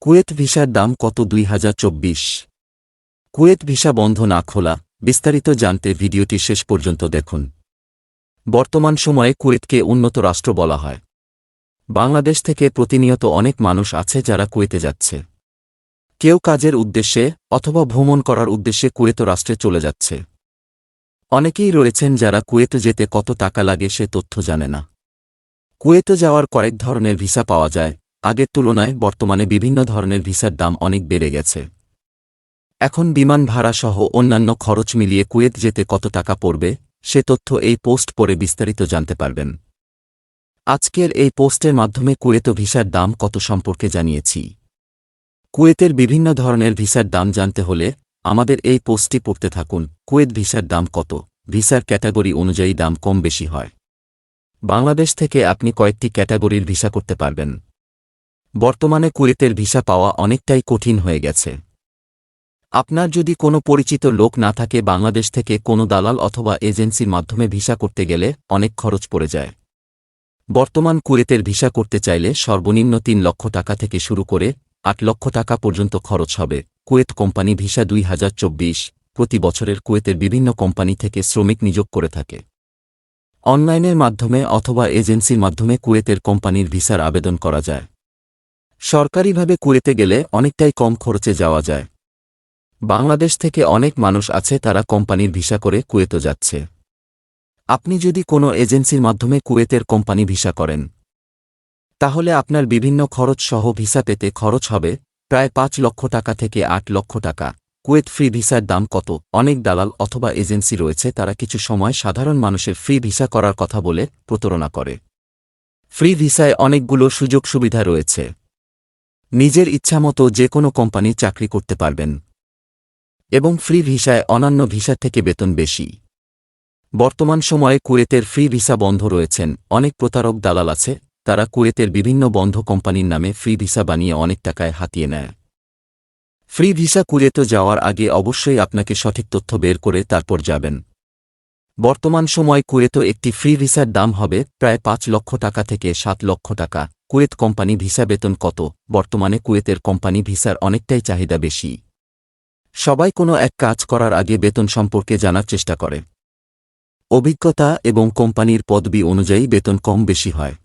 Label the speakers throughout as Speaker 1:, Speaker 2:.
Speaker 1: Kuwait ভিসার দাম কত 2024? কুয়েত ভিসা বন্ধ না খোলা, বিস্তারিত জানতে ভিডিওটি শেষ পর্যন্ত দেখুন। বর্তমান সময়ে কুয়েতকে উন্নত রাষ্ট্র বলা হয়। বাংলাদেশ থেকে প্রতিনিয়ত অনেক মানুষ আছে যারা কুয়েতে যাচ্ছে। কেউ কাজের উদ্দেশ্যে অথবা ভ্রমণ করার উদ্দেশ্যে কুয়েত রাষ্ট্রে চলে যাচ্ছে। অনেকেই রয়েছেন যারা কুয়েতে যেতে কত টাকা লাগে সে তথ্য জানে না। কুয়েতে যাওয়ার কয়েক ধরনের ভিসা পাওয়া যায়। আগের তুলনায় বর্তমানে বিভিন্ন ধরনের ভিসার দাম অনেক বেড়ে গেছে। এখন বিমান ভাড়া সহ অন্যান্য খরচ মিলিয়ে কুয়েত যেতে কত টাকা পড়বে সে তথ্য এই পোস্ট পড়ে বিস্তারিত জানতে পারবেন। আজকের এই পোস্টের মাধ্যমে কুয়েত ভিসার দাম কত সম্পর্কে জানিয়েছি। কুয়েতের বিভিন্ন ধরনের ভিসার দাম জানতে হলে আমাদের এই পোস্টটি পড়তে থাকুন। কুয়েত ভিসার দাম কত, ভিসার ক্যাটাগরি অনুযায়ী দাম কম বেশি হয়। বাংলাদেশ থেকে আপনি কয়েকটি ক্যাটাগরির ভিসা করতে পারবেন। বর্তমানে কুয়েতের ভিসা পাওয়া অনেকটাই কঠিন হয়ে গেছে। আপনার যদি কোনো পরিচিত লোক না থাকে, বাংলাদেশ থেকে কোনো দালাল অথবা এজেন্সির মাধ্যমে ভিসা করতে গেলে অনেক খরচ পড়ে যায়। বর্তমান কুয়েতের ভিসা করতে চাইলে সর্বনিম্ন ৩ লক্ষ টাকা থেকে শুরু করে ৮ লক্ষ টাকা পর্যন্ত খরচ হবে। কুয়েত কোম্পানি ভিসা 2024 প্রতি বছরের কুয়েতের বিভিন্ন কোম্পানি থেকে শ্রমিক নিয়োগ করে থাকে। অনলাইনের মাধ্যমে অথবা এজেন্সির মাধ্যমে কুয়েতের কোম্পানির ভিসার আবেদন করা যায়। সরকারিভাবে কুয়েতে গেলে অনেকটাই কম খরচে যাওয়া যায়। বাংলাদেশ থেকে অনেক মানুষ আছে তারা কোম্পানির ভিসা করে কুয়েতে যাচ্ছে। আপনি যদি কোনো এজেন্সির মাধ্যমে কুয়েতের কোম্পানি ভিসা করেন, তাহলে আপনার বিভিন্ন খরচ সহ ভিসা পেতে খরচ হবে প্রায় ৫ লক্ষ টাকা থেকে ৮ লক্ষ টাকা। কুয়েত ফ্রি ভিসার দাম কত? অনেক দালাল অথবা এজেন্সি রয়েছে তারা কিছু সময় সাধারণ মানুষের ফ্রি ভিসা করার কথা বলে প্রতারণা করে। ফ্রি ভিসায় অনেকগুলো সুযোগ সুবিধা রয়েছে। নিজের ইচ্ছামতো যে কোনো কোম্পানি চাকরি করতে পারবেন এবং ফ্রি ভিসায় অন্যান্য ভিসা থেকে বেতন বেশি। বর্তমান সময়ে কুয়েতের ফ্রি ভিসা বন্ধ রয়েছেন। অনেক প্রতারক দালাল আছে, তারা কুয়েতের বিভিন্ন বন্ধ কোম্পানির নামে ফ্রি ভিসা বানিয়ে অনেক টাকায় হাতিয়ে নেয়। ফ্রি ভিসা কুয়েতে যাওয়ার আগে অবশ্যই আপনাকে সঠিক তথ্য বের করে তারপর যাবেন। বর্তমান সময় কুয়েতে একটি ফ্রি ভিসার দাম হবে প্রায় ৫ লক্ষ টাকা থেকে ৭ লক্ষ টাকা। কুয়েত কোম্পানি ভিসা বেতন কত? বর্তমানে কুয়েতের কোম্পানি ভিসার অনেকটাই চাহিদা বেশি। সবাই কোনো এক কাজ করার আগে বেতন সম্পর্কে জানার চেষ্টা করে। অভিজ্ঞতা এবং কোম্পানির পদবি অনুযায়ী বেতন কম বেশি হয়।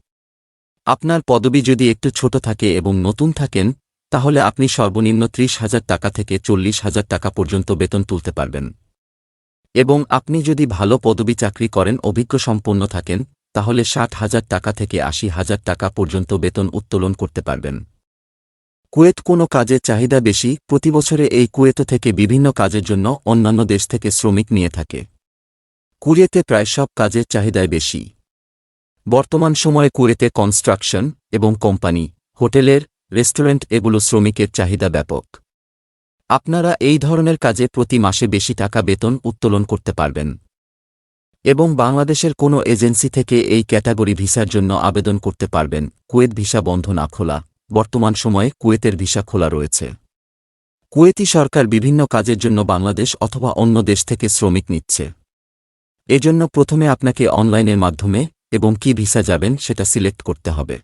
Speaker 1: আপনার পদবি যদি একটু ছোট থাকে এবং নতুন থাকেন, তাহলে আপনি সর্বনিম্ন ৩০,০০০ টাকা থেকে ৪০,০০০ টাকা পর্যন্ত বেতন তুলতে পারবেন। এবং আপনি যদি ভালো পদবি চাকরি করেন, অভিজ্ঞ সম্পন্ন থাকেন, তাহলে ৬০,০০০ টাকা থেকে ৮০,০০০ টাকা পর্যন্ত বেতন উত্তোলন করতে পারবেন। কুয়েত কোনো কাজের চাহিদা বেশি। প্রতি বছরে এই কুয়েত থেকে বিভিন্ন কাজের জন্য অন্যান্য দেশ থেকে শ্রমিক নিয়ে থাকে। কুয়েতে প্রায় সব কাজের চাহিদায় বেশি। বর্তমান সময়ে কুয়েতে কনস্ট্রাকশন এবং কোম্পানি, হোটেলের, রেস্টুরেন্ট এগুলো শ্রমিকের চাহিদা ব্যাপক। আপনারা এই ধরনের কাজে প্রতি মাসে বেশি টাকা বেতন উত্তোলন করতে পারবেন এবং বাংলাদেশের কোনো এজেন্সি থেকে এই ক্যাটাগরি ভিসার জন্য আবেদন করতে পারবেন। কুয়েত ভিসা বন্ধ না খোলা, বর্তমান সময়ে কুয়েতের ভিসা খোলা রয়েছে। কুয়েতি সরকার বিভিন্ন কাজের জন্য বাংলাদেশ অথবা অন্য দেশ থেকে শ্রমিক নিচ্ছে। এজন্য প্রথমে আপনাকে অনলাইনের মাধ্যমে এবং কি ভিসা যাবেন সেটা সিলেক্ট করতে হবে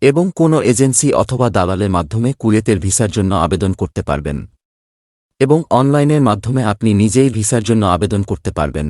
Speaker 1: এবং কোনো এজেন্সি অথবা দালালের মাধ্যমে কুয়েতের ভিসার জন্য আবেদন করতে পারবেন এবং অনলাইনের মাধ্যমে আপনি নিজেই ভিসার জন্য আবেদন করতে পারবেন।